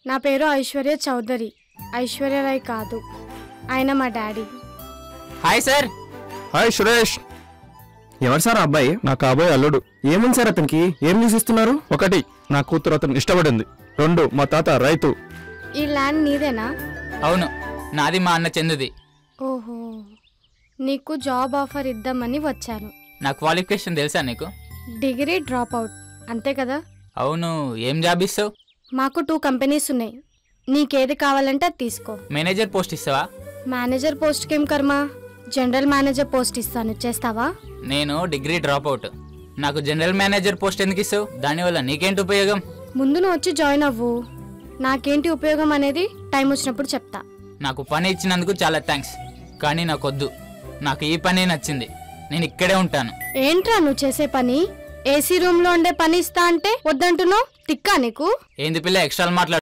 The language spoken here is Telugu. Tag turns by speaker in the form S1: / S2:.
S1: నా పేరు ఐశ్వర్య చౌదరి, ఐశ్వర్యరాయ్ కాదు. ఆయన మా daddy.
S2: Hi sir.
S3: Hi Suresh. ఎవరు సార్ అబ్బాయి? నా కాబోయే అల్లుడు. ఏముంది సార్ అతనికి? ఏం న్యూస్ ఇస్తున్నారు? 1, నా కూతురు అతను ఇష్టపడింది. 2, మా తాత రైతు.
S1: ఈ ల్యాండ్ నీదేనా?
S2: అవును, నాది మా అన్న చందుది.
S1: ఓహో, నీకు జాబ్ ఆఫర్ ఇద్దామని వచ్చాను.
S2: నా క్వాలిఫికేషన్ తెలుసా నీకు?
S1: డిగ్రీ డ్రాప్ అవుట్, అంతే కదా?
S2: అవును, ఏం జాబ్ ఇస్తావు?
S1: మాకు 2 కంపెనీస్ ఉన్నాయి, నీకేది కావాలంటే అది తీసుకో.
S2: మేనేజర్ పోస్ట్ ఇస్తావా?
S1: మేనేజర్ పోస్ట్కి ఏం కర్మ, జనరల్ మేనేజర్ పోస్ట్ ఇస్తాను, చేస్తావా?
S2: నేను డిగ్రీ డ్రాప్ అవుట్, నాకు జనరల్ మేనేజర్ పోస్ట్ ఎందుకు ఇస్తావు? దానివల్ల నీకేంటి ఉపయోగం?
S1: ముందు నువ్వు వచ్చి జాయిన్ అవ్వు, నాకేంటి ఉపయోగం అనేది టైం వచ్చినప్పుడు చెప్తా.
S2: నాకు పని ఇచ్చినందుకు చాలా థ్యాంక్స్, కానీ నాకొద్దు. నాకు ఈ పని నచ్చింది, నేను ఇక్కడే ఉంటాను.
S1: ఏంట్రా నువ్వు చేసే పని? ఏసీ రూమ్ లో ఉండే పని ఇస్తా అంటే వద్దంటున్నావు, తిక్కా నీకు?
S2: ఏంది పిల్ల ఎక్స్ట్రా మాట్లాడు.